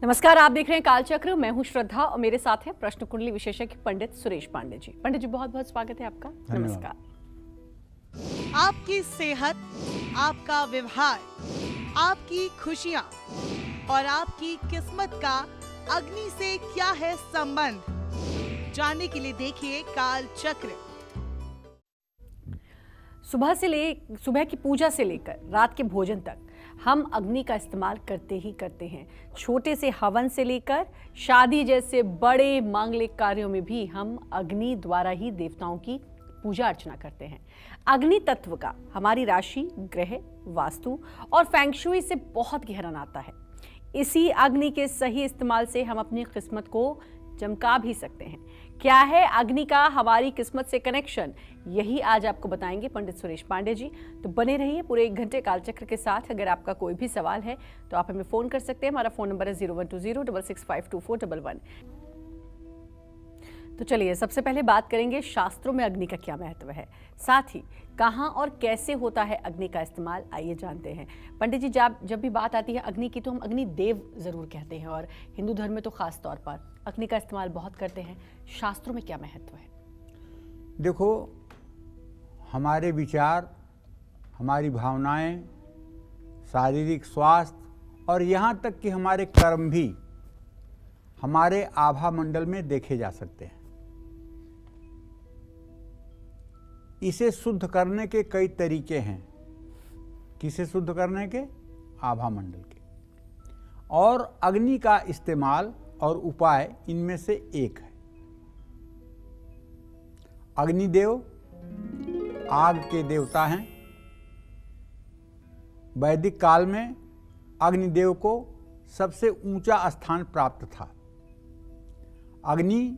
नमस्कार, आप देख रहे हैं कालचक्र। मैं हूं श्रद्धा और मेरे साथ है प्रश्न कुंडली विशेषज्ञ पंडित सुरेश पांडे जी। पंडित जी, बहुत बहुत स्वागत है आपका। नमस्कार। आपकी सेहत, आपका व्यवहार, आपकी खुशियाँ और आपकी किस्मत का अग्नि से क्या है संबंध, जानने के लिए देखिए कालचक्र। सुबह की पूजा से लेकर रात के भोजन तक हम अग्नि का इस्तेमाल करते ही करते हैं। छोटे से हवन से लेकर शादी जैसे बड़े मांगलिक कार्यों में भी हम अग्नि द्वारा ही देवताओं की पूजा अर्चना करते हैं। अग्नि तत्व का हमारी राशि, ग्रह, वास्तु और फेंगशुई से बहुत गहरा नाता है। इसी अग्नि के सही इस्तेमाल से हम अपनी किस्मत को चमका भी सकते हैं। क्या है अग्नि का हमारी किस्मत से कनेक्शन, यही आज आपको बताएंगे पंडित सुरेश पांडे जी। तो बने रहिए पूरे 1 घंटे कालचक्र के साथ। अगर आपका कोई भी सवाल है तो आप हमें फोन कर सकते हैं। हमारा फोन नंबर है 012066522411। तो चलिए, सबसे पहले बात करेंगे शास्त्रों में अग्नि का क्या महत्व है, साथ ही कहाँ और कैसे होता है अग्नि का इस्तेमाल। आइए जानते हैं। पंडित जी, जब भी बात आती है अग्नि की तो हम अग्नि देव जरूर कहते हैं और हिंदू धर्म में तो खास तौर पर अग्नि का इस्तेमाल बहुत करते हैं। शास्त्रों में क्या महत्व है? देखो, हमारे विचार, हमारी भावनाएं, शारीरिक स्वास्थ्य और यहाँ तक कि हमारे कर्म भी हमारे आभा मंडल में देखे जा सकते हैं। इसे शुद्ध करने के कई तरीके हैं। किसे शुद्ध करने के? आभा मंडल के। और अग्नि का इस्तेमाल और उपाय इनमें से एक है। अग्निदेव आग के देवता हैं। वैदिक काल में अग्निदेव को सबसे ऊंचा स्थान प्राप्त था। अग्नि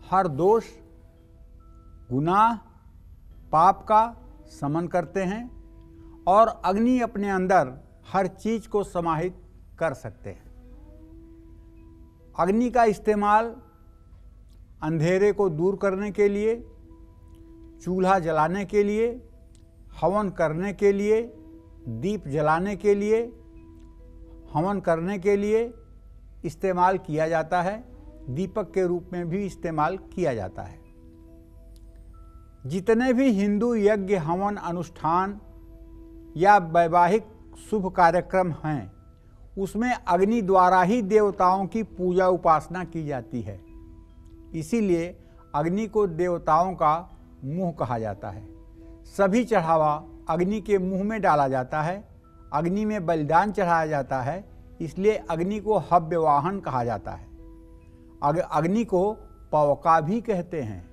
हर दोष, गुनाह, पाप का शमन करते हैं और अग्नि अपने अंदर हर चीज को समाहित कर सकते हैं। अग्नि का इस्तेमाल अंधेरे को दूर करने के लिए, चूल्हा जलाने के लिए, हवन करने के लिए, दीप जलाने के लिए, हवन करने के लिए इस्तेमाल किया जाता है। दीपक के रूप में भी इस्तेमाल किया जाता है। जितने भी हिंदू यज्ञ, हवन, अनुष्ठान या वैवाहिक शुभ कार्यक्रम हैं, उसमें अग्नि द्वारा ही देवताओं की पूजा उपासना की जाती है। इसीलिए अग्नि को देवताओं का मुंह कहा जाता है। सभी चढ़ावा अग्नि के मुंह में डाला जाता है। अग्नि में बलिदान चढ़ाया जाता है। इसलिए अग्नि को हव्यवाहन कहा जाता है। अग्नि को पवका भी कहते हैं।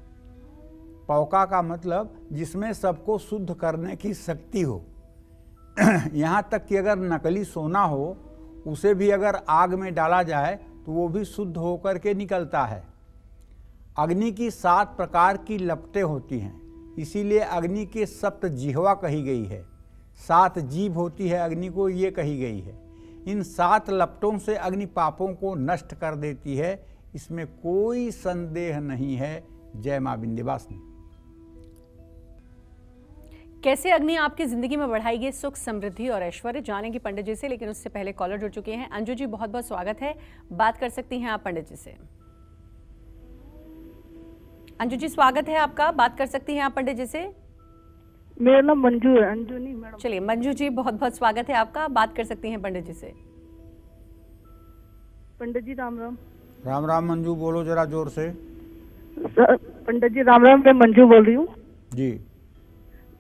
पवका का मतलब जिसमें सबको शुद्ध करने की शक्ति हो। यहाँ तक कि अगर नकली सोना हो, उसे भी अगर आग में डाला जाए तो वो भी शुद्ध होकर के निकलता है। अग्नि की 7 प्रकार की लपटें होती हैं। इसीलिए अग्नि की सप्त जिह्वा कही गई है। 7 जीभ होती है अग्नि को, ये कही गई है। इन 7 लपटों से अग्नि पापों को नष्ट कर देती है, इसमें कोई संदेह नहीं है। जय मां विंध्यवासिनी। कैसे अग्नि आपकी जिंदगी में बढ़ाएगी सुख, समृद्धि और ऐश्वर्य, जानेंगे पंडित जी से। लेकिन उससे पहले कॉलर जुड़ चुके हैं। अंजू जी, बहुत बहुत स्वागत है। बात कर सकती हैं आप पंडित जी से। अंजू जी, स्वागत है आपका। बात कर सकती हैं आप पंडित जी से। मेरा नाम मंजू है, अंजू नहीं मैडम। चलिए मंजू जी, बहुत बहुत स्वागत है आपका। बात कर सकती हैं पंडित जी से। पंडित जी राम राम। राम राम मंजू, बोलो जरा जोर से। पंडित जी राम राम, मैं मंजू बोल रही हूँ जी।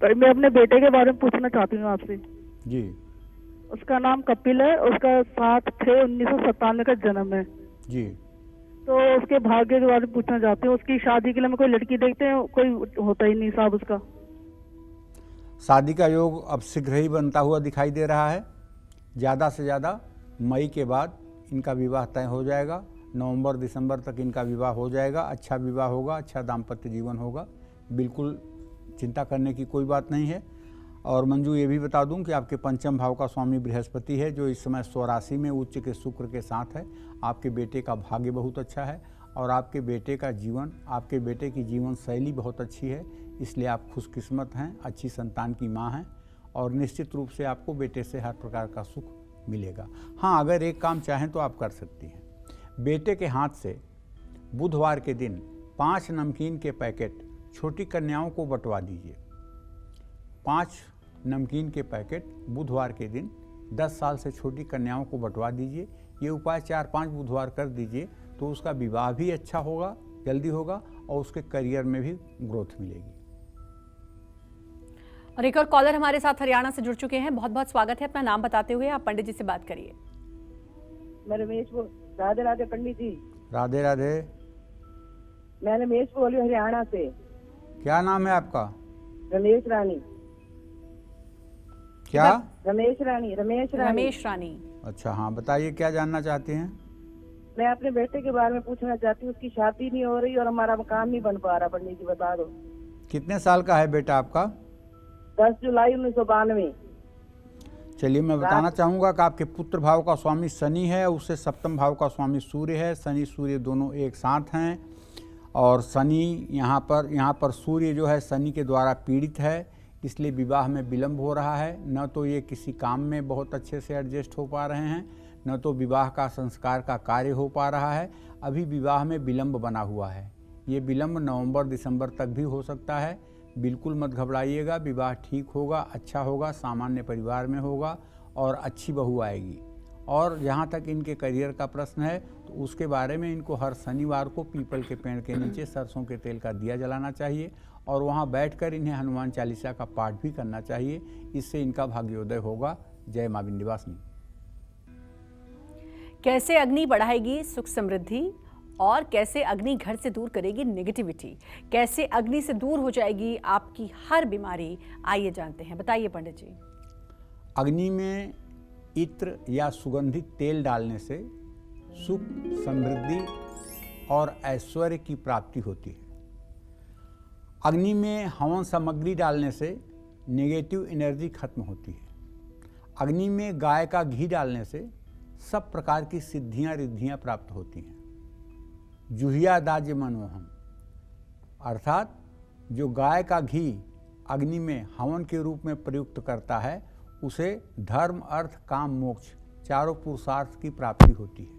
तो मैं अपने बेटे के बारे में पूछना चाहती हूँ आपसे। जी। उसका नाम कपिल है। उसका 7/6/1997 का जन्म है। जी। तो उसके भाग्य के बारे में पूछना चाहती हूँ। उसकी शादी के लिए मैं कोई लड़की देखते हैं, कोई होता ही नहीं साहब उसका। शादी का योग अब शीघ्र ही बनता हुआ दिखाई दे रहा है। ज़्यादा से ज़्यादा मई के बाद इनका विवाह तय हो जाएगा। नवंबर दिसंबर तक इनका विवाह हो जाएगा। अच्छा विवाह होगा, अच्छा दाम्पत्य जीवन होगा। बिल्कुल चिंता करने की कोई बात नहीं है। और मंजू, ये भी बता दूं कि आपके पंचम भाव का स्वामी बृहस्पति है, जो इस समय स्वराशि में उच्च के शुक्र के साथ है। आपके बेटे का भाग्य बहुत अच्छा है और आपके बेटे का जीवन, आपके बेटे की जीवन शैली बहुत अच्छी है। इसलिए आप खुशकिस्मत हैं, अच्छी संतान की माँ हैं और निश्चित रूप से आपको बेटे से हर प्रकार का सुख मिलेगा। हाँ, अगर एक काम चाहें तो आप कर सकती हैं। बेटे के हाथ से बुधवार के दिन 5 नमकीन के पैकेट छोटी कन्याओं को बंटवा दीजिए। 5 नमकीन के पैकेट बुधवार के दिन 10 साल से छोटी कन्याओं को बंटवा दीजिए। ये उपाय 4-5 बुधवार कर दीजिए तो उसका विवाह भी अच्छा होगा, जल्दी होगा और उसके करियर में भी ग्रोथ मिलेगी। और एक और कॉलर हमारे साथ हरियाणा से जुड़ चुके हैं। बहुत बहुत स्वागत है। अपना नाम बताते हुए आप पंडित जी से बात करिए। मैं रमेश बोल। राधे राधे पंडित जी। राधे राधे। मैं रमेश बोल रही हूँ हरियाणा से। क्या नाम है आपका? रमेश रानी। क्या? रमेश रानी। रमेश रानी। अच्छा, हाँ बताइए, क्या जानना चाहते हैं? मैं अपने बेटे के बारे में पूछना चाहती हूँ। उसकी शादी नहीं हो रही और हमारा मकान नहीं बन पा रहा। पंडित जी बता दो। कितने साल का है बेटा आपका? 10 जुलाई 1992। चलिए, मैं बताना चाहूँगा कि आपके पुत्र भाव का स्वामी शनि है, उससे सप्तम भाव का स्वामी सूर्य है। शनि सूर्य दोनों एक साथ हैं और शनि यहाँ पर सूर्य जो है शनि के द्वारा पीड़ित है, इसलिए विवाह में विलंब हो रहा है। न तो ये किसी काम में बहुत अच्छे से एडजस्ट हो पा रहे हैं, न तो विवाह का संस्कार का कार्य हो पा रहा है। अभी विवाह में विलंब बना हुआ है। ये विलंब नवंबर-दिसंबर तक भी हो सकता है। बिल्कुल मत घबराइएगा, विवाह ठीक होगा, अच्छा होगा, सामान्य परिवार में होगा और अच्छी बहू आएगी। और जहाँ तक इनके करियर का प्रश्न है तो उसके बारे में इनको हर शनिवार को पीपल के पेड़ के नीचे सरसों के तेल का दिया जलाना चाहिए और वहाँ बैठकर इन्हें हनुमान चालीसा का पाठ भी करना चाहिए। इससे इनका भाग्योदय होगा। जय मां विंध्यवासिनी। कैसे अग्नि बढ़ाएगी सुख समृद्धि और कैसे अग्नि घर से दूर करेगी नेगेटिविटी, कैसे अग्नि से दूर हो जाएगी आपकी हर बीमारी, आइए जानते हैं। बताइए पंडित जी। अग्नि में इत्र या सुगंधित तेल डालने से सुख, समृद्धि और ऐश्वर्य की प्राप्ति होती है। अग्नि में हवन सामग्री डालने से नेगेटिव एनर्जी खत्म होती है। अग्नि में गाय का घी डालने से सब प्रकार की सिद्धियां रिद्धियां प्राप्त होती हैं। जुहिया दाज्य मनोहम, अर्थात जो गाय का घी अग्नि में हवन के रूप में प्रयुक्त करता है उसे धर्म, अर्थ, काम, मोक्ष चारों पुरुषार्थ की प्राप्ति होती है।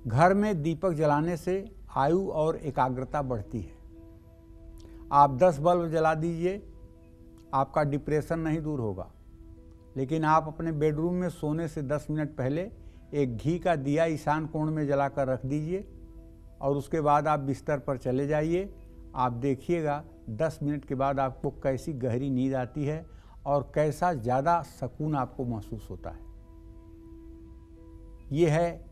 घर में दीपक जलाने से आयु और एकाग्रता बढ़ती है। आप 10 बल्ब जला दीजिए, आपका डिप्रेशन नहीं दूर होगा, लेकिन आप अपने बेडरूम में सोने से 10 मिनट पहले एक घी का दिया ईशान कोण में जलाकर रख दीजिए और उसके बाद आप बिस्तर पर चले जाइए। आप देखिएगा 10 मिनट के बाद आपको कैसी गहरी नींद आती है और कैसा ज़्यादा सुकून आपको महसूस होता है। ये है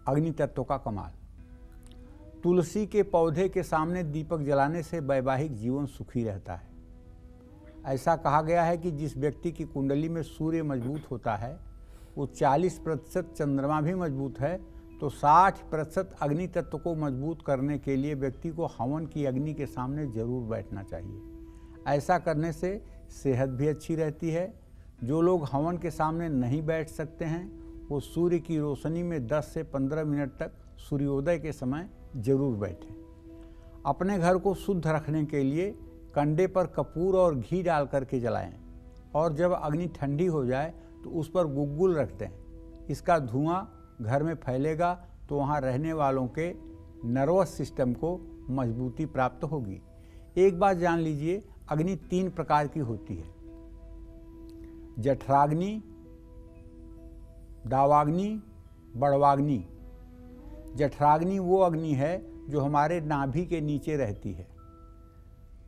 अग्नि तत्व का कमाल। तुलसी के पौधे के सामने दीपक जलाने से वैवाहिक जीवन सुखी रहता है। ऐसा कहा गया है कि जिस व्यक्ति की कुंडली में सूर्य मजबूत होता है वो 40% चंद्रमा भी मजबूत है, तो 60% अग्नि तत्व को मजबूत करने के लिए व्यक्ति को हवन की अग्नि के सामने जरूर बैठना चाहिए। ऐसा करने से सेहत भी अच्छी रहती है। जो लोग हवन के सामने नहीं बैठ सकते हैं वो सूर्य की रोशनी में 10 से 15 मिनट तक सूर्योदय के समय जरूर बैठें। अपने घर को शुद्ध रखने के लिए कंडे पर कपूर और घी डाल करके जलाएं और जब अग्नि ठंडी हो जाए तो उस पर गुग्गुल रख दें। इसका धुआं घर में फैलेगा तो वहाँ रहने वालों के नर्वस सिस्टम को मजबूती प्राप्त होगी। एक बात जान लीजिए, अग्नि 3 प्रकार की होती है। जठराग्नि, दावाग्नि, बड़वाग्नि। जठराग्नि वो अग्नि है जो हमारे नाभि के नीचे रहती है,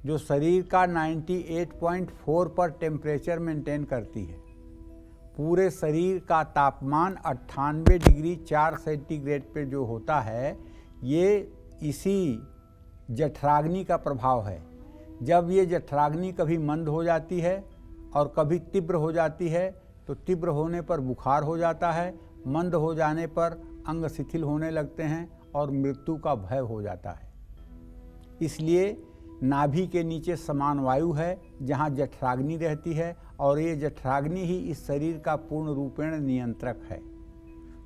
जो शरीर का 98.4 पर टेम्परेचर मेंटेन करती है। पूरे शरीर का तापमान 98 डिग्री 4 सेंटीग्रेड पे जो होता है, ये इसी जठराग्नि का प्रभाव है। जब ये जठराग्नि कभी मंद हो जाती है और कभी तीव्र हो जाती है, तो तीव्र होने पर बुखार हो जाता है, मंद हो जाने पर अंग शिथिल होने लगते हैं और मृत्यु का भय हो जाता है। इसलिए नाभि के नीचे समान वायु है जहाँ जठराग्नि रहती है और ये जठराग्नि ही इस शरीर का पूर्ण रूपेण नियंत्रक है।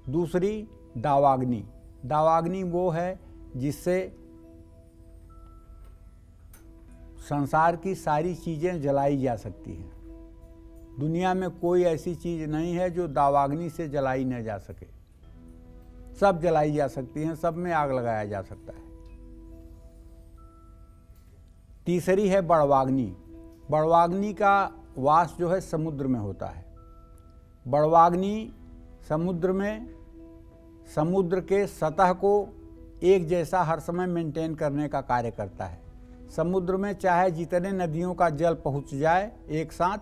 दूसरी दावाग्नि। दावाग्नि वो है जिससे संसार की सारी चीज़ें जलाई जा सकती हैं। दुनिया में कोई ऐसी चीज़ नहीं है जो दावाग्नि से जलाई न जा सके। सब जलाई जा सकती हैं, सब में आग लगाया जा सकता है। तीसरी है बड़वाग्नि। बड़वाग्नि का वास जो है समुद्र में होता है। बड़वाग्नि समुद्र में समुद्र के सतह को एक जैसा हर समय मेंटेन करने का कार्य करता है। समुद्र में चाहे जितने नदियों का जल पहुंच जाए एक साथ,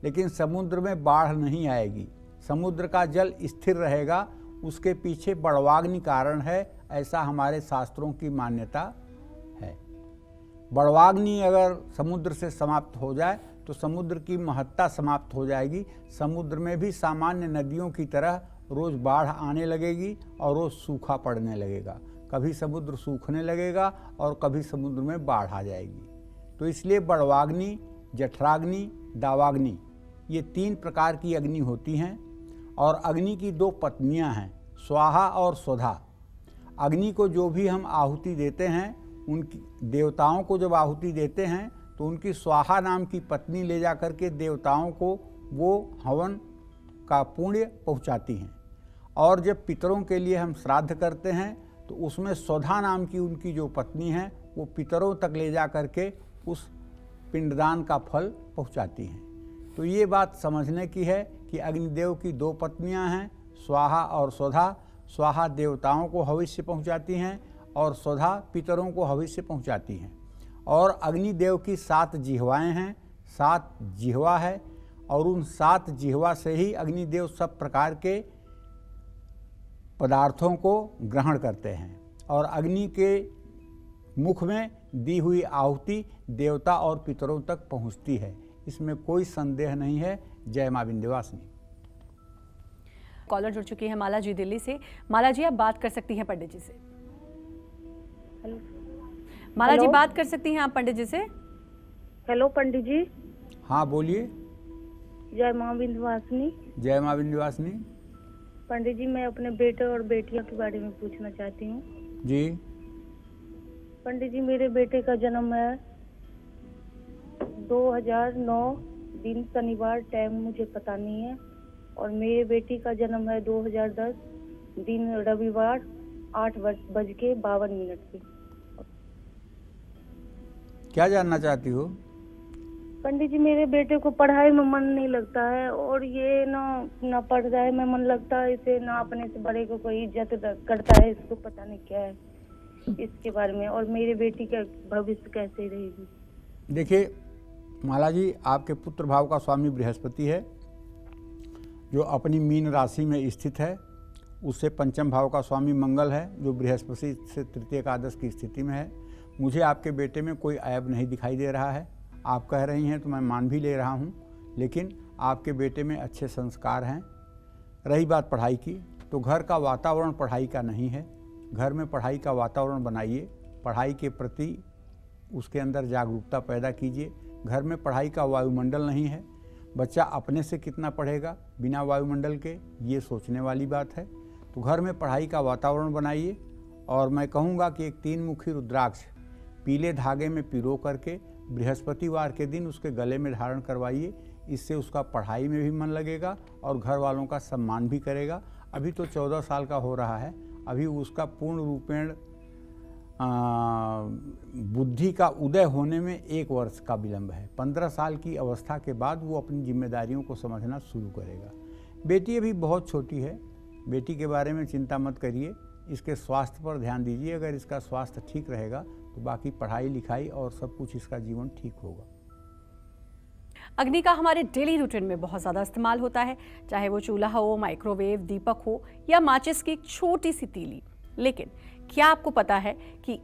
लेकिन समुद्र में बाढ़ नहीं आएगी, समुद्र का जल स्थिर रहेगा। उसके पीछे बड़वाग्नि कारण है, ऐसा हमारे शास्त्रों की मान्यता है। बड़वाग्नि अगर समुद्र से समाप्त हो जाए तो समुद्र की महत्ता समाप्त हो जाएगी। समुद्र में भी सामान्य नदियों की तरह रोज बाढ़ आने लगेगी और रोज सूखा पड़ने लगेगा। कभी समुद्र सूखने लगेगा और कभी समुद्र में बाढ़ आ जाएगी। तो इसलिए बड़वाग्नि, जठराग्नि, दावाग्नि ये 3 प्रकार की अग्नि होती हैं। और अग्नि की 2 पत्नियां हैं, स्वाहा और स्वधा। अग्नि को जो भी हम आहुति देते हैं, उनकी देवताओं को जब आहुति देते हैं तो उनकी स्वाहा नाम की पत्नी ले जा कर के देवताओं को वो हवन का पुण्य पहुंचाती हैं। और जब पितरों के लिए हम श्राद्ध करते हैं तो उसमें स्वधा नाम की उनकी जो पत्नी है वो पितरों तक ले जा कर के उस पिंडदान का फल पहुंचाती हैं। तो ये बात समझने की है कि अग्निदेव की 2 पत्नियां हैं, स्वाहा और स्वधा। स्वाहा देवताओं को हविष्य पहुंचाती हैं और स्वधा पितरों को हविष्य पहुंचाती हैं। और अग्निदेव की 7 जिह्वाएं हैं, 7 जिह्वा है, और उन 7 जिह्वा से ही अग्निदेव सब प्रकार के पदार्थों को ग्रहण करते हैं। और अग्नि के मुख में दी हुई आहुति देवता और पितरों तक पहुंचती है, इसमें कोई संदेह नहीं है। जय मां विंध्यवासिनी। कॉलर जुड़ चुकी है माला जी दिल्ली से। माला जी आप बात कर सकती हैं पंडित जी से। हेलो माला जी हेलो। बात कर सकती हैं आप पंडित जी से। हेलो पंडित जी। हाँ बोलिए। जय मां विंध्यवासिनी। जय मां विंध्यवासिनी। पंडित जी मैं अपने बेटे और बेटियों के बारे में पूछना चाहती हूँ। जी। पंडित जी मेरे बेटे का जन्म है 2009 दिन शनिवार, टाइम मुझे पता नहीं है। और मेरे बेटी का जन्म है 2010 दिन रविवार 8:52 पे। क्या जानना चाहती हो? पंडित जी मेरे बेटे को पढ़ाई में मन नहीं लगता है, और ये ना पढ़ाई में मन लगता है इसे, ना अपने से बड़े को कोई इज्जत करता है। इसको पता नहीं क्या है इसके बारे में, और मेरे बेटी का भविष्य कैसे रहेगी। देखिए माला जी, आपके पुत्र भाव का स्वामी बृहस्पति है जो अपनी मीन राशि में स्थित है। उससे पंचम भाव का स्वामी मंगल है जो बृहस्पति से तृतीय एकादश की स्थिति में है। मुझे आपके बेटे में कोई ऐब नहीं दिखाई दे रहा है। आप कह रही हैं तो मैं मान भी ले रहा हूं, लेकिन आपके बेटे में अच्छे संस्कार हैं। रही बात पढ़ाई की, तो घर का वातावरण पढ़ाई का नहीं है। घर में पढ़ाई का वातावरण बनाइए, पढ़ाई के प्रति उसके अंदर जागरूकता पैदा कीजिए। घर में पढ़ाई का वायुमंडल नहीं है। बच्चा अपने से कितना पढ़ेगा बिना वायुमंडल के, ये सोचने वाली बात है। तो घर में पढ़ाई का वातावरण बनाइए। और मैं कहूँगा कि एक 3 मुखी रुद्राक्ष पीले धागे में पिरो करके बृहस्पतिवार के दिन उसके गले में धारण करवाइए। इससे उसका पढ़ाई में भी मन लगेगा और घर वालों का सम्मान भी करेगा। अभी तो 14 साल का हो रहा है, अभी उसका पूर्ण रूपेण बुद्धि का उदय होने में 1 वर्ष का विलंब है। 15 साल की अवस्था के बाद वो अपनी जिम्मेदारियों को समझना शुरू करेगा। बेटी अभी बहुत छोटी है, बेटी के बारे में चिंता मत करिए। इसके स्वास्थ्य पर ध्यान दीजिए। अगर इसका स्वास्थ्य ठीक रहेगा तो बाकी पढ़ाई लिखाई और सब कुछ इसका जीवन ठीक होगा। अग्नि का हमारे डेली रूटीन में बहुत ज़्यादा इस्तेमाल होता है, चाहे वो चूल्हा हो, माइक्रोवेव, दीपक हो या माचिस की एक छोटी सी तीली। लेकिन क्या आपको पता है कि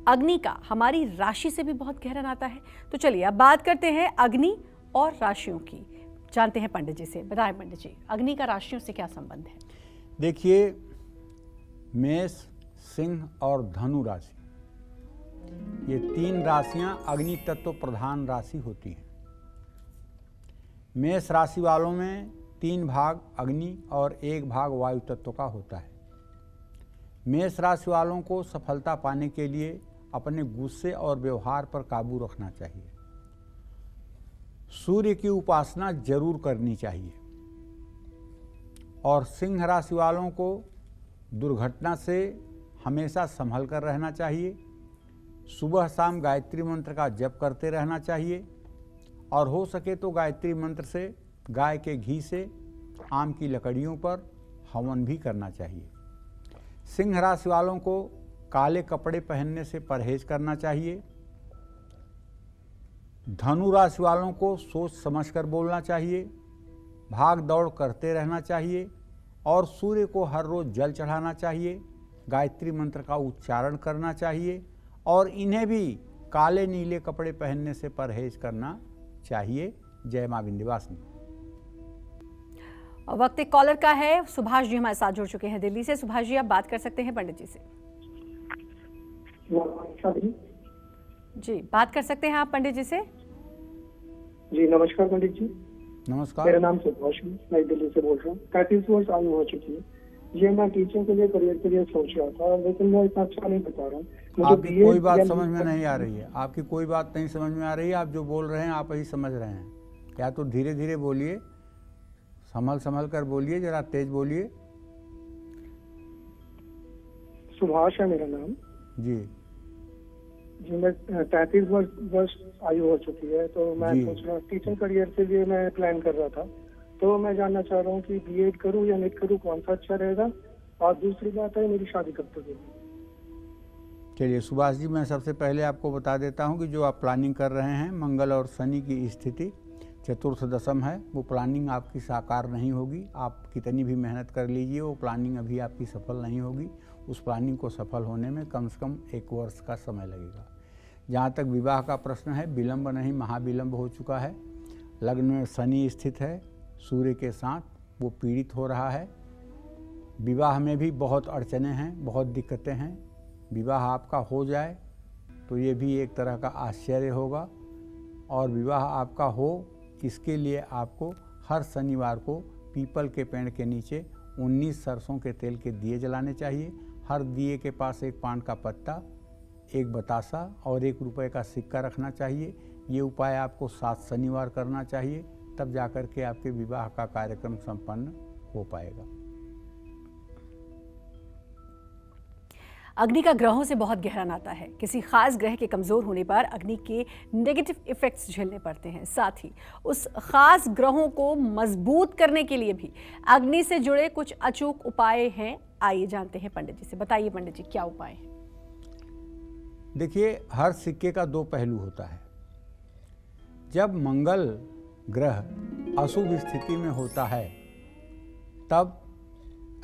अग्नि का हमारी राशि से भी बहुत गहरा नाता है? तो चलिए अब बात करते हैं अग्नि और राशियों की। जानते हैं पंडित जी से। बताएं पंडित जी, अग्नि का राशियों से क्या संबंध है? देखिए, मेष, सिंह और धनु राशि, ये 3 राशियां अग्नि तत्व प्रधान राशि होती हैं। मेष राशि वालों में 3 भाग अग्नि और 1 भाग वायु तत्व का होता है। मेष राशि वालों को सफलता पाने के लिए अपने गुस्से और व्यवहार पर काबू रखना चाहिए। सूर्य की उपासना जरूर करनी चाहिए। और सिंह राशि वालों को दुर्घटना से हमेशा संभल कर रहना चाहिए। सुबह शाम गायत्री मंत्र का जप करते रहना चाहिए और हो सके तो गायत्री मंत्र से गाय के घी से आम की लकड़ियों पर हवन भी करना चाहिए। सिंह राशि वालों को काले कपड़े पहनने से परहेज करना चाहिए। धनु राशि वालों को सोच समझकर बोलना चाहिए। भाग दौड़ करते रहना चाहिए और सूर्य को हर रोज जल चढ़ाना चाहिए। गायत्री मंत्र का उच्चारण करना चाहिए और इन्हें भी काले नीले कपड़े पहनने से परहेज करना चाहिए। जय मां विंध्यवासिनी। वक्त एक कॉलर का है। सुभाष जी हमारे साथ जुड़ चुके हैं दिल्ली से। सुभाष जी, आप बात कर सकते हैं पंडित जी से। जी, बात कर सकते हैं आप पंडित जी से। जी नमस्कार पंडित जी। नमस्कार। मेरा नाम सुभाष है, नई दिल्ली से बोल रहा हूँ। 35 वर्ष आयु हो चुकी है। ये मैं टीचिंग के लिए करियर के लिए सोच रहा था, लेकिन मैं इतना अच्छा नहीं बता रहा हूँ। आपकी कोई बात समझ में नहीं आ रही है। आपकी कोई बात नहीं समझ में आ रही है। आप जो बोल रहे हैं आप ही समझ रहे हैं। या तो धीरे धीरे बोलिए, संभल कर बोलिए, जरा तेज बोलिए। सुभाष है मेरा नाम जी जी। मैं 33 वर्ष आयु हो चुकी है, तो मैं जी। सोच रहा हूँ टीचिंग करियर के लिए मैं प्लान कर रहा था। तो मैं जानना चाह रहा हूँ कि बीएड करूँ या नेट करूँ, कौन सा अच्छा रहेगा। और दूसरी बात है, मेरी शादी कब तक होगी। चलिए सुभाष जी, मैं सबसे पहले आपको बता देता हूं कि जो आप प्लानिंग कर रहे हैं, मंगल और शनि की स्थिति चतुर्थ दशम है। वो प्लानिंग आपकी साकार नहीं होगी। आप कितनी भी मेहनत कर लीजिए, वो प्लानिंग अभी आपकी सफल नहीं होगी। उस प्लानिंग को सफल होने में कम से कम 1 वर्ष का समय लगेगा। जहाँ तक विवाह का प्रश्न है, विलंब नहीं महाविलंब हो चुका है। लग्न में शनि स्थित है सूर्य के साथ, वो पीड़ित हो रहा है। विवाह में भी बहुत अड़चनें हैं, बहुत दिक्कतें हैं। विवाह आपका हो जाए तो ये भी एक तरह का आश्चर्य होगा। और विवाह आपका हो, इसके लिए आपको हर शनिवार को पीपल के पेड़ के नीचे 19 सरसों के तेल के दिए जलाने चाहिए। हर दिए के पास एक पान का पत्ता, एक बतासा और 1 रुपये का सिक्का रखना चाहिए। ये उपाय आपको 7 शनिवार करना चाहिए, तब जाकर के आपके विवाह का कार्यक्रम संपन्न हो पाएगा। अग्नि का ग्रहों से बहुत गहरा नाता है। किसी खास ग्रह के कमजोर होने पर अग्नि के नेगेटिव इफेक्ट्स झेलने पड़ते हैं। साथ ही उस खास ग्रहों को मजबूत करने के लिए भी अग्नि से जुड़े कुछ अचूक उपाय हैं। आइए जानते हैं पंडित जी से। बताइए पंडित जी, क्या उपाय है? देखिए, हर सिक्के का 2 पहलू होता है। जब मंगल ग्रह अशुभ स्थिति में होता है, तब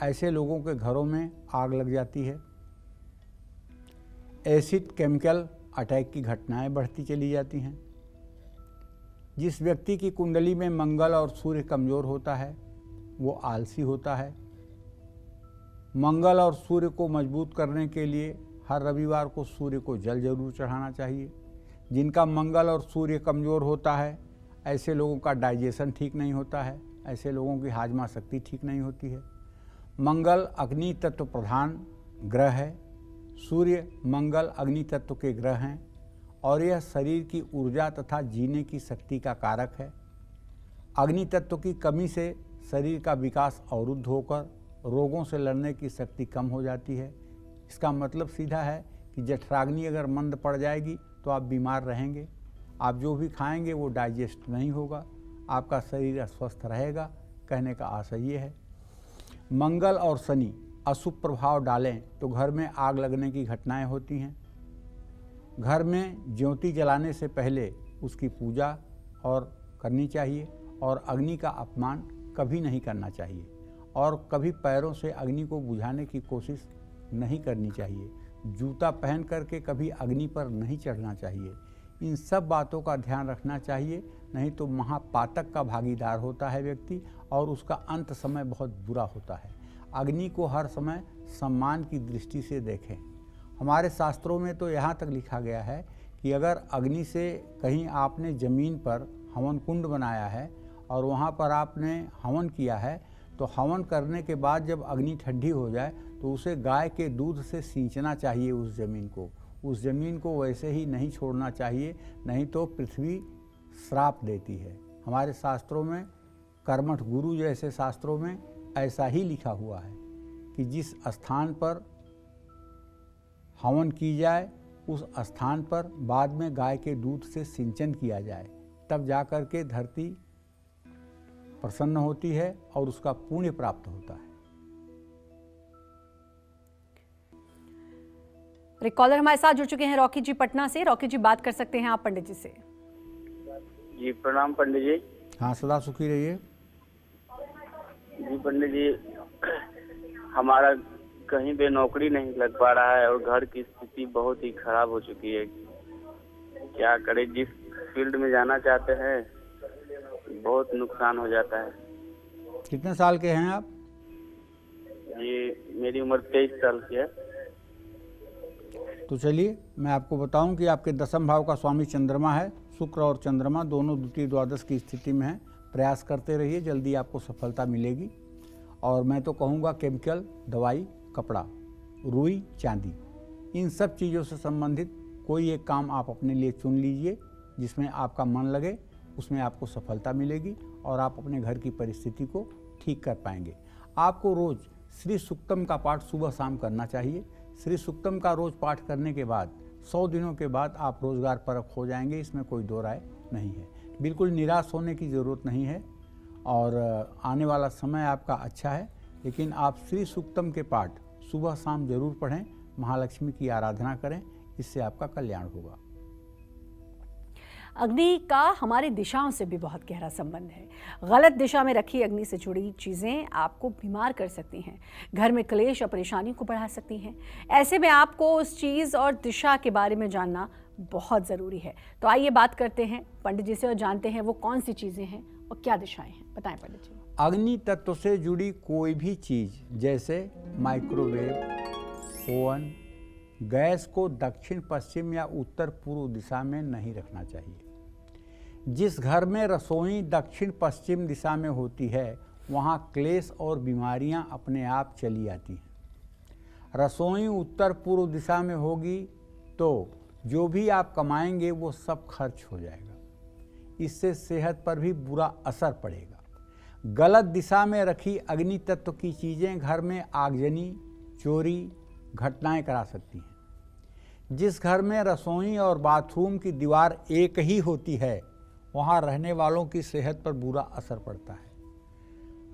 ऐसे लोगों के घरों में आग लग जाती है। एसिड केमिकल अटैक की घटनाएं बढ़ती चली जाती हैं। जिस व्यक्ति की कुंडली में मंगल और सूर्य कमजोर होता है, वो आलसी होता है। मंगल और सूर्य को मजबूत करने के लिए हर रविवार को सूर्य को जल जरूर चढ़ाना चाहिए। जिनका मंगल और सूर्य कमजोर होता है, ऐसे लोगों का डाइजेशन ठीक नहीं होता है। ऐसे लोगों की हाजमा शक्ति ठीक नहीं होती है। मंगल अग्नि तत्व प्रधान ग्रह है। सूर्य मंगल अग्नि तत्व के ग्रह हैं और यह शरीर की ऊर्जा तथा जीने की शक्ति का कारक है। अग्नि तत्व की कमी से शरीर का विकास अवरुद्ध होकर रोगों से लड़ने की शक्ति कम हो जाती है। इसका मतलब सीधा है कि जठराग्नि अगर मंद पड़ जाएगी तो आप बीमार रहेंगे। आप जो भी खाएंगे वो डाइजेस्ट नहीं होगा, आपका शरीर अस्वस्थ रहेगा। कहने का आशय ये है। मंगल और शनि अशुभ प्रभाव डालें तो घर में आग लगने की घटनाएं होती हैं। घर में ज्योति जलाने से पहले उसकी पूजा और करनी चाहिए और अग्नि का अपमान कभी नहीं करना चाहिए और कभी पैरों से अग्नि को बुझाने की कोशिश नहीं करनी चाहिए। जूता पहन करके कभी अग्नि पर नहीं चढ़ना चाहिए। इन सब बातों का ध्यान रखना चाहिए, नहीं तो महापातक का भागीदार होता है व्यक्ति और उसका अंत समय बहुत बुरा होता है। अग्नि को हर समय सम्मान की दृष्टि से देखें। हमारे शास्त्रों में तो यहाँ तक लिखा गया है कि अगर अग्नि से कहीं आपने ज़मीन पर हवन कुंड बनाया है और वहाँ पर आपने हवन किया है, तो हवन करने के बाद जब अग्नि ठंडी हो जाए तो उसे गाय के दूध से सींचना चाहिए। उस ज़मीन को वैसे ही नहीं छोड़ना चाहिए, नहीं तो पृथ्वी श्राप देती है। हमारे शास्त्रों में, कर्मठ गुरु जैसे शास्त्रों में ऐसा ही लिखा हुआ है कि जिस स्थान पर हवन की जाए उस स्थान पर बाद में गाय के दूध से सिंचन किया जाए, तब जाकर के धरती प्रसन्न होती है और उसका पुण्य प्राप्त होता है। एक कॉलर हमारे साथ जुड़ चुके हैं, रॉकी जी पटना से। रॉकी जी, बात कर सकते हैं आप पंडित जी से। जी प्रणाम पंडित जी। हाँ, सदा सुखी रहिए। जी पंडित जी, हमारा कहीं पे नौकरी नहीं लग पा रहा है और घर की स्थिति बहुत ही खराब हो चुकी है। क्या करें, जिस फील्ड में जाना चाहते हैं बहुत नुकसान हो जाता है। कितने साल के हैं आप? जी मेरी उम्र 23 साल की है। तो चलिए मैं आपको बताऊं कि आपके दसम भाव का स्वामी चंद्रमा है। शुक्र और चंद्रमा दोनों द्वितीय द्वादश की स्थिति में है। प्रयास करते रहिए, जल्दी आपको सफलता मिलेगी। और मैं तो कहूँगा केमिकल, दवाई, कपड़ा, रुई, चांदी, इन सब चीज़ों से संबंधित कोई एक काम आप अपने लिए चुन लीजिए जिसमें आपका मन लगे, उसमें आपको सफलता मिलेगी और आप अपने घर की परिस्थिति को ठीक कर पाएंगे। आपको रोज़ श्री सूक्तम का पाठ सुबह शाम करना चाहिए। श्री सूक्तम का रोज़ पाठ करने के बाद 100 दिनों के बाद आप रोजगार परख हो जाएंगे, इसमें कोई दो राय नहीं है। बिल्कुल निराश होने की ज़रूरत नहीं है और आने वाला समय आपका अच्छा है। लेकिन आप श्री सूक्तम के पाठ सुबह शाम जरूर पढ़ें, महालक्ष्मी की आराधना करें, इससे आपका कल्याण होगा। अग्नि का हमारी दिशाओं से भी बहुत गहरा संबंध है। गलत दिशा में रखी अग्नि से जुड़ी चीज़ें आपको बीमार कर सकती हैं, घर में क्लेश और परेशानी को बढ़ा सकती हैं। ऐसे में आपको उस चीज़ और दिशा के बारे में जानना बहुत ज़रूरी है। तो आइए बात करते हैं पंडित जी से और जानते हैं वो कौन सी चीज़ें हैं और क्या दिशाएं हैं। बताएं पंडित जी। अग्नि तत्व से जुड़ी कोई भी चीज़ जैसे माइक्रोवेव, ओवन, गैस को दक्षिण पश्चिम या उत्तर पूर्व दिशा में नहीं रखना चाहिए। जिस घर में रसोई दक्षिण पश्चिम दिशा में होती है वहाँ क्लेश और बीमारियां अपने आप चली आती हैं। रसोई उत्तर पूर्व दिशा में होगी तो जो भी आप कमाएंगे वो सब खर्च हो जाएगा, इससे सेहत पर भी बुरा असर पड़ेगा। गलत दिशा में रखी अग्नि तत्व की चीज़ें घर में आगजनी, चोरी, घटनाएं करा सकती हैं। जिस घर में रसोई और बाथरूम की दीवार एक ही होती है वहाँ रहने वालों की सेहत पर बुरा असर पड़ता है।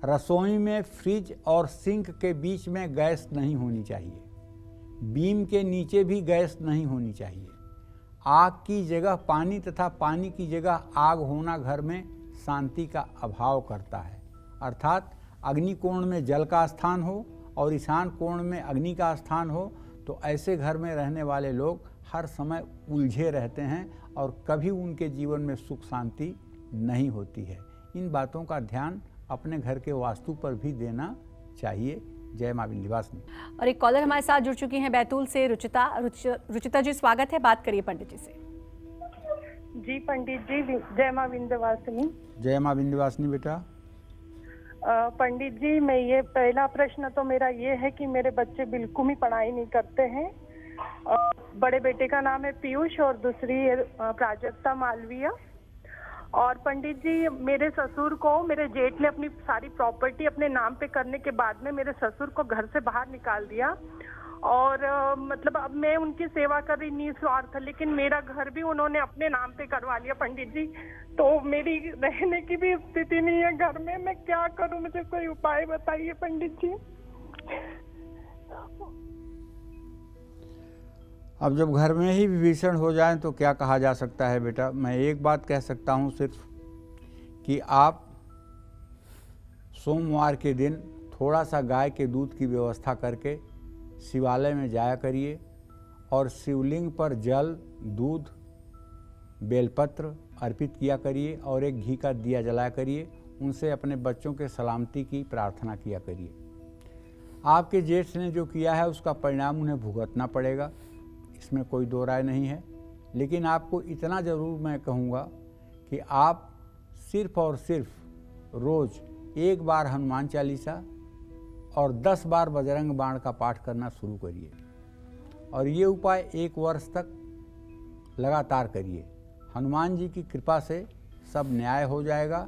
रसोई में फ्रिज और सिंक के बीच में गैस नहीं होनी चाहिए। बीम के नीचे भी गैस नहीं होनी चाहिए। आग की जगह पानी तथा पानी की जगह आग होना घर में शांति का अभाव करता है। अर्थात अग्नि कोण में जल का स्थान हो और ईशान कोण में अग्नि का स्थान हो तो ऐसे घर में रहने वाले लोग हर समय उलझे रहते हैं और कभी उनके जीवन में सुख शांति नहीं होती है। इन बातों का ध्यान अपने घर के वास्तु पर भी देना चाहिए। जय मां विंध्यवासिनी। और एक कॉलर हमारे साथ जुड़ चुकी हैं बैतूल से, रुचिता जी, स्वागत है। बात करिए पंडित जी से। जी पंडित जी, जय मां विंध्यवासिनी। जय मां विंध्यवासिनी बेटा। पंडित जी, मैं ये पहला प्रश्न तो मेरा ये है कि मेरे बच्चे बिल्कुल ही पढ़ाई नहीं करते हैं। बड़े बेटे का नाम है पीयूष और दूसरी प्राजक्ता मालवीय। और पंडित जी, मेरे ससुर को मेरे जेठ ने अपनी सारी प्रॉपर्टी अपने नाम पे करने के बाद में मेरे ससुर को घर से बाहर निकाल दिया। और मतलब अब मैं उनकी सेवा कर रही निस्वार्थ, लेकिन मेरा घर भी उन्होंने अपने नाम पे करवा लिया पंडित जी। तो मेरी रहने की भी स्थिति नहीं है घर में, मैं क्या करूं? मुझे कोई उपाय बताइए पंडित जी। अब जब घर में ही विभीषण हो जाए तो क्या कहा जा सकता है बेटा। मैं एक बात कह सकता हूँ सिर्फ कि आप सोमवार के दिन थोड़ा सा गाय के दूध की व्यवस्था करके शिवालय में जाया करिए और शिवलिंग पर जल, दूध, बेलपत्र अर्पित किया करिए और एक घी का दिया जलाया करिए। उनसे अपने बच्चों के सलामती की प्रार्थना किया करिए। आपके जेठ ने जो किया है उसका परिणाम उन्हें भुगतना पड़ेगा, इसमें कोई दो राय नहीं है। लेकिन आपको इतना ज़रूर मैं कहूँगा कि आप सिर्फ और सिर्फ रोज़ 1 बार हनुमान चालीसा और 10 बार बजरंग बाण का पाठ करना शुरू करिए और ये उपाय 1 वर्ष तक लगातार करिए। हनुमान जी की कृपा से सब न्याय हो जाएगा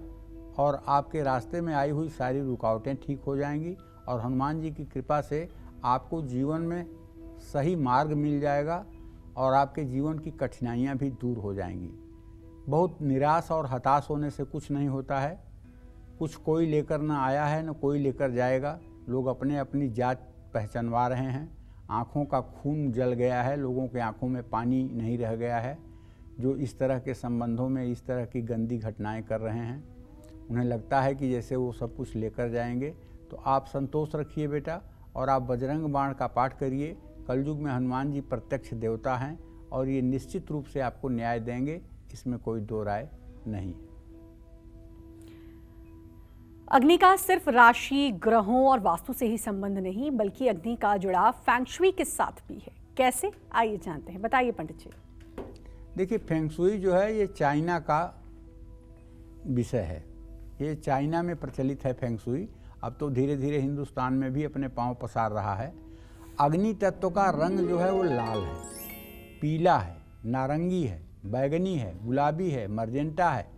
और आपके रास्ते में आई हुई सारी रुकावटें ठीक हो जाएंगी और हनुमान जी की कृपा से आपको जीवन में सही मार्ग मिल जाएगा और आपके जीवन की कठिनाइयाँ भी दूर हो जाएंगी। बहुत निराश और हताश होने से कुछ नहीं होता है। कुछ कोई लेकर ना आया है, न कोई लेकर जाएगा। लोग अपने अपनी जात पहचानवा रहे हैं। आँखों का खून जल गया है, लोगों के आँखों में पानी नहीं रह गया है। जो इस तरह के संबंधों में इस तरह की गंदी घटनाएं कर रहे हैं, उन्हें लगता है कि जैसे वो सब कुछ लेकर जाएंगे। तो आप संतोष रखिए बेटा, और आप बजरंग बाण का पाठ करिए। कलयुग में हनुमान जी प्रत्यक्ष देवता हैं और ये निश्चित रूप से आपको न्याय देंगे, इसमें कोई दो राय नहीं है। अग्नि का सिर्फ राशि, ग्रहों और वास्तु से ही संबंध नहीं, बल्कि अग्नि का जुड़ाव फेंग शुई के साथ भी है। कैसे, आइए जानते हैं। बताइए पंडित जी। देखिए, फेंग शुई जो है ये चाइना का विषय है। ये चाइना में प्रचलित है फेंग शुई। अब तो धीरे धीरे हिंदुस्तान में भी अपने पांव पसार रहा है। अग्नि तत्व का रंग जो है वो लाल है, पीला है, नारंगी है, बैगनी है, गुलाबी है, मर्जेंटा है।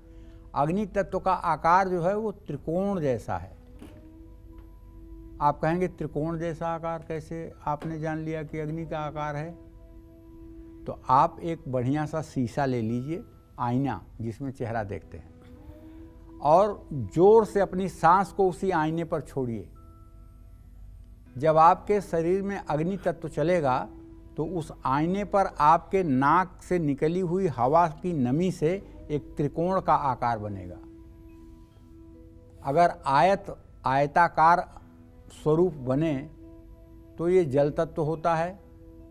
अग्नि तत्व का आकार जो है वो त्रिकोण जैसा है। आप कहेंगे त्रिकोण जैसा आकार कैसे आपने जान लिया कि अग्नि का आकार है? तो आप एक बढ़िया सा शीशा ले लीजिए, आईना जिसमें चेहरा देखते हैं, और जोर से अपनी सांस को उसी आईने पर छोड़िए। जब आपके शरीर में अग्नि तत्व चलेगा तो उस आईने पर आपके नाक से निकली हुई हवा की नमी से एक त्रिकोण का आकार बनेगा। अगर आयताकार स्वरूप बने तो ये जल तत्व होता है।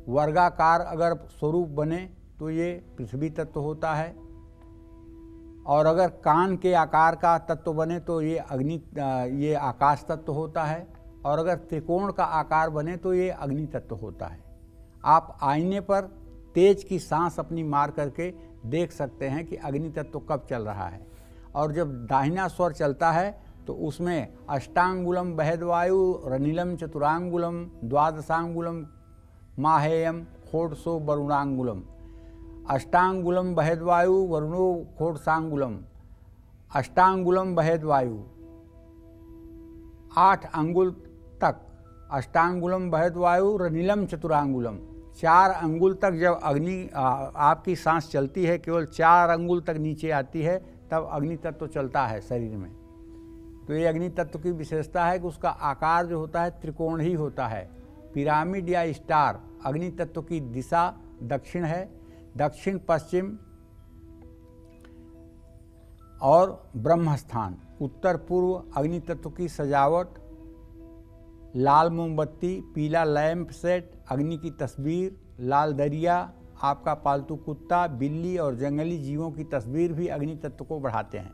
वर्गाकार अगर स्वरूप बने तो ये पृथ्वी तत्व होता है। और अगर कान के आकार का तत्व बने तो ये आकाश तत्व होता है। और अगर त्रिकोण का आकार बने तो ये अग्नि तत्व होता है। आप आईने पर तेज की सांस अपनी मार करके देख सकते हैं कि अग्नि तत्व कब चल रहा है। और जब दाहिना स्वर चलता है तो उसमें अष्टांगुलम बहदवायु रनीलम चतुरांगुलम द्वादशांगुलम माहेयम खोड़सो वरुणांगुलम। अष्टांगुलम बहदवायु वरुणो खोड़सांगुलम। अष्टांगुलम बहदवायु 8 अंगुल तक। अष्टांगुलम बहदवायु रनीलम चतुरांगुलम। 4 अंगुल तक जब अग्नि आपकी सांस चलती है, केवल 4 अंगुल तक नीचे आती है, तब अग्नि तत्व चलता है शरीर में। तो ये अग्नि तत्व की विशेषता है कि उसका आकार जो होता है त्रिकोण ही होता है। पिरामिड या स्टार अग्नि तत्व की दिशा दक्षिण है। दक्षिण पश्चिम और ब्रह्मस्थान उत्तर पूर्व। अग्नि तत्व की सजावट लाल मोमबत्ती, पीला लैंप सेट, अग्नि की तस्वीर, लाल दरिया, आपका पालतू कुत्ता, बिल्ली और जंगली जीवों की तस्वीर भी अग्नि तत्व को बढ़ाते हैं।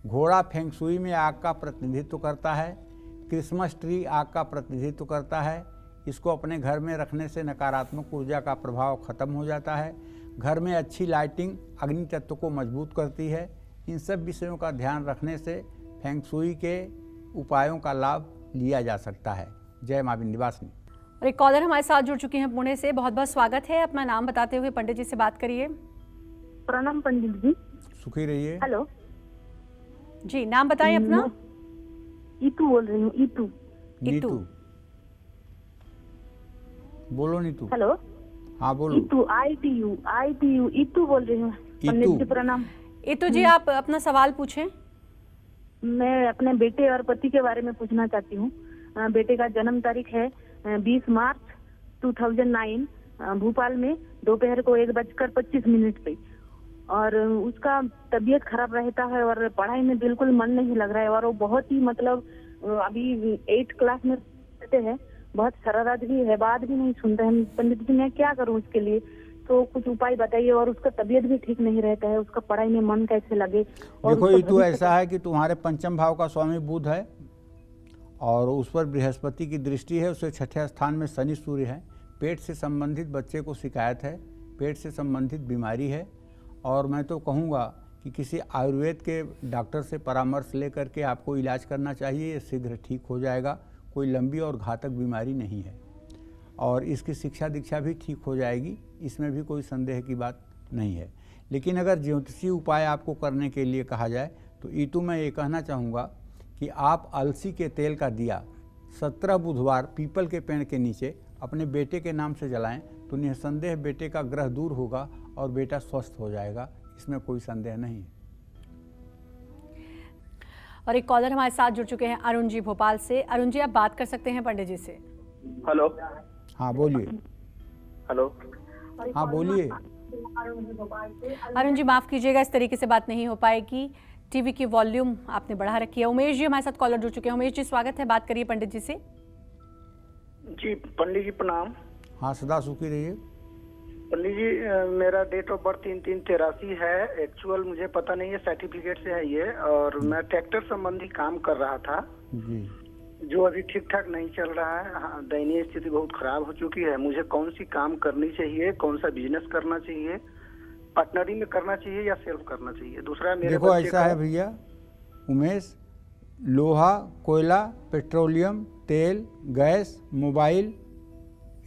घोड़ा फेंग शुई में आग का प्रतिनिधित्व करता है। क्रिसमस ट्री आग का प्रतिनिधित्व करता है। इसको अपने घर में रखने से नकारात्मक ऊर्जा का प्रभाव खत्म हो जाता है। घर में अच्छी लाइटिंग अग्नि तत्व को मजबूत करती है। इन सब विषयों का ध्यान रखने से फेंग शुई के उपायों का लाभ लिया जा सकता है। जय मां विंध्यवासिनी। और एक कॉलर हमारे साथ जुड़ चुके हैं पुणे से। बहुत बहुत स्वागत है। अपना नाम बताते हुए पंडित जी से बात करिए। प्रणाम पंडित जी। सुखी रहिए। हेलो जी, नाम बताएं अपना। ईतू बोल रही हूँ। ईतू। नीतू, बोलो नीतू। हेलो। हाँ बोलो। ईतू ITU ईतू बोल रही हूँ। पंडित जी प्रणाम। ईतू जी, आप अपना सवाल पूछें। मैं अपने बेटे और पति के बारे में पूछना चाहती हूँ। बेटे का जन्म तारीख है 20 मार्च 2009 भोपाल में दोपहर को 1:25 पे। और उसका तबीयत खराब रहता है और पढ़ाई में बिल्कुल मन नहीं लग रहा है। और वो बहुत ही मतलब अभी 8th क्लास में रहते हैं। बहुत शरारत भी है, बात भी नहीं सुनते हैं। पंडित जी मैं क्या करूँ उसके लिए? तो कुछ उपाय बताइए। और उसका तबीयत भी ठीक नहीं रहता है, उसका पढ़ाई में मन कैसे लगे? देखो, ये तो ऐसा है कि तुम्हारे पंचम भाव का स्वामी बुध है और उस पर बृहस्पति की दृष्टि है। उससे 6ठे स्थान में शनि सूर्य है। पेट से संबंधित बच्चे को शिकायत है, पेट से संबंधित बीमारी है। और मैं तो कहूँगा कि किसी आयुर्वेद के डॉक्टर से परामर्श लेकर के आपको इलाज करना चाहिए। ये शीघ्र ठीक हो जाएगा। कोई लंबी और घातक बीमारी नहीं है और इसकी शिक्षा दीक्षा भी ठीक हो जाएगी। इसमें भी कोई संदेह की बात नहीं है। लेकिन अगर ज्योतिषी उपाय आपको करने के लिए कहा जाए तो ईतू मैं ये कहना चाहूँगा कि आप अलसी के तेल का दिया 17 बुधवार पीपल के पेड़ के नीचे अपने बेटे के नाम से जलाएं तो निसंदेह बेटे का ग्रह दूर होगा और बेटा स्वस्थ हो जाएगा, इसमें कोई संदेह नहीं है। और एक कॉलर हमारे साथ जुड़ चुके हैं अरुण जी भोपाल से। अरुण जी, आप बात कर सकते हैं पंडित जी से। हेलो। हाँ बोलिए। हेलो। हाँ बोलिए। अरुण जी माफ कीजिएगा, इस तरीके से बात नहीं हो पाएगी। टीवी की वॉल्यूम आपने बढ़ा रखी है। उमेश जी हमारे साथ कॉलर जुड़ चुके हैं। उमेश जी स्वागत है, बात करिए पंडित जी से। जी पंडित जी प्रणाम। हाँ सदा सुखी रहिए। पंडित जी मेरा डेट ऑफ बर्थ 3/3/83 है। एक्चुअल मुझे पता नहीं है, सर्टिफिकेट से है ये। और मैं ट्रैक्टर संबंधी काम कर रहा था जी, जो अभी ठीक ठाक नहीं चल रहा है। हाँ, दयनीय स्थिति बहुत खराब हो चुकी है। मुझे कौन सी काम करनी चाहिए, कौन सा बिजनेस करना चाहिए, पार्टनरी में करना चाहिए या सेल्फ करना चाहिए? दूसरा मेरे देखो ऐसा है भैया उमेश, लोहा, कोयला, पेट्रोलियम, तेल, गैस, मोबाइल,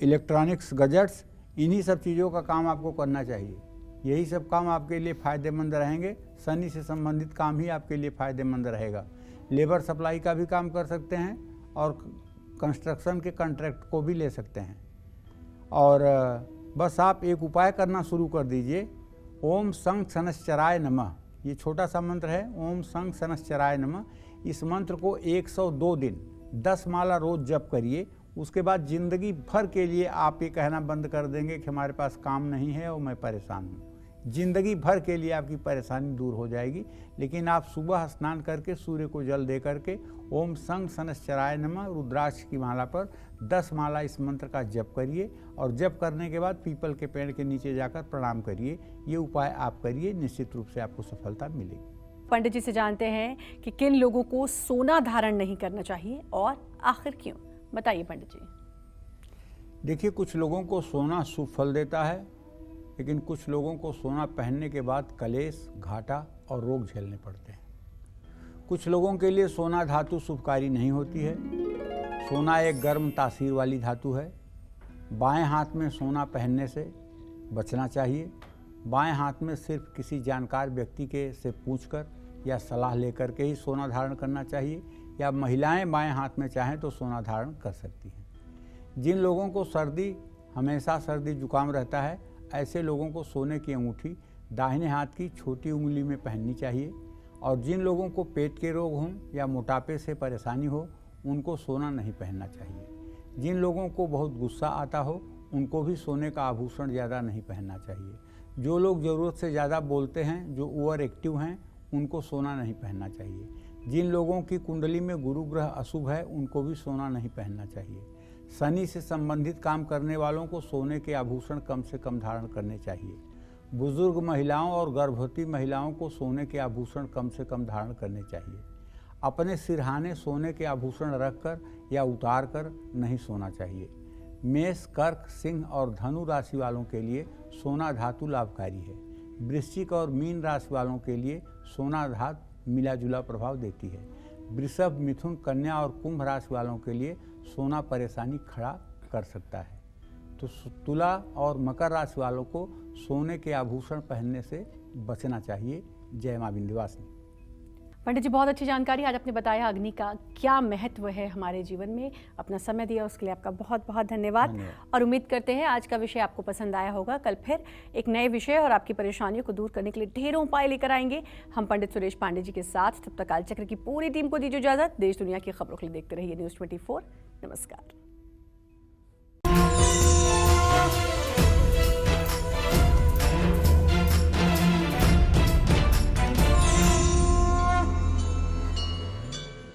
इलेक्ट्रॉनिक्स गैजेट्स, इन्हीं सब चीज़ों का काम आपको करना चाहिए। यही सब काम आपके लिए फ़ायदेमंद रहेंगे। शनि से संबंधित काम ही आपके लिए फ़ायदेमंद रहेगा। लेबर सप्लाई का भी काम कर सकते हैं और कंस्ट्रक्शन के कॉन्ट्रैक्ट को भी ले सकते हैं। और बस आप एक उपाय करना शुरू कर दीजिए। ओम संग शनश्चराय नमः, ये छोटा सा मंत्र है। ओम संग शनश्चराय नमः, इस मंत्र को 102 दिन 10 माला रोज जप करिए। उसके बाद ज़िंदगी भर के लिए आप ये कहना बंद कर देंगे कि हमारे पास काम नहीं है और मैं परेशान हूँ। ज़िंदगी भर के लिए आपकी परेशानी दूर हो जाएगी। लेकिन आप सुबह स्नान करके सूर्य को जल दे करके ओम संग शनश्चराय नमः रुद्राक्ष की माला पर 10 माला इस मंत्र का जप करिए। और जप करने के बाद पीपल के पेड़ के नीचे जाकर प्रणाम करिए। ये उपाय आप करिए, निश्चित रूप से आपको सफलता मिलेगी। पंडित जी से जानते हैं कि किन लोगों को सोना धारण नहीं करना चाहिए और आखिर क्यों, बताइए पंडित जी। देखिए, कुछ लोगों को सोना शुभ फल देता है, लेकिन कुछ लोगों को सोना पहनने के बाद कलेश, घाटा और रोग झेलने पड़ते हैं। कुछ लोगों के लिए सोना धातु शुभकारी नहीं होती है। सोना एक गर्म तासीर वाली धातु है। बाएं हाथ में सोना पहनने से बचना चाहिए। बाएं हाथ में सिर्फ किसी जानकार व्यक्ति के से पूछकर या सलाह लेकर के ही सोना धारण करना चाहिए, या महिलाएं बाएं हाथ में चाहें तो सोना धारण कर सकती हैं। जिन लोगों को हमेशा सर्दी जुकाम रहता है, ऐसे लोगों को सोने की अंगूठी दाहिने हाथ की छोटी उंगली में पहननी चाहिए। और जिन लोगों को पेट के रोग हों या मोटापे से परेशानी हो, उनको सोना नहीं पहनना चाहिए। जिन लोगों को बहुत गुस्सा आता हो, उनको भी सोने का आभूषण ज़्यादा नहीं पहनना चाहिए। जो लोग ज़रूरत से ज़्यादा बोलते हैं, जो ओवर एक्टिव हैं, उनको सोना नहीं पहनना चाहिए। जिन लोगों की कुंडली में गुरु ग्रह अशुभ है, उनको भी सोना नहीं पहनना चाहिए। शनि से संबंधित काम करने वालों को सोने के आभूषण कम से कम धारण करने चाहिए। बुजुर्ग महिलाओं और गर्भवती महिलाओं को सोने के आभूषण कम से कम धारण करने चाहिए। अपने सिरहाने सोने के आभूषण रखकर या उतार कर नहीं सोना चाहिए। मेष, कर्क, सिंह और धनु राशि वालों के लिए सोना धातु लाभकारी है। वृश्चिक और मीन राशि वालों के लिए सोना धातु मिला जुला प्रभाव देती है। वृषभ, मिथुन, कन्या और कुंभ राशि वालों के लिए सोना परेशानी खड़ा कर सकता है। तो तुला और मकर राशि वालों को सोने के आभूषण पहनने से बचना चाहिए। जय मां विंध्यवासिनी। पंडित जी बहुत अच्छी जानकारी आज आपने बताया अग्नि का क्या महत्व है हमारे जीवन में। अपना समय दिया उसके लिए आपका बहुत बहुत धन्यवाद। और उम्मीद करते हैं आज का विषय आपको पसंद आया होगा। कल फिर एक नए विषय और आपकी परेशानियों को दूर करने के लिए ढेरों उपाय लेकर आएंगे हम पंडित सुरेश पांडे जी के साथ। तब तक कालचक्र की पूरी टीम को दीजिए इजाजत। देश दुनिया की खबरों के लिए देखते रहिए News 24। नमस्कार।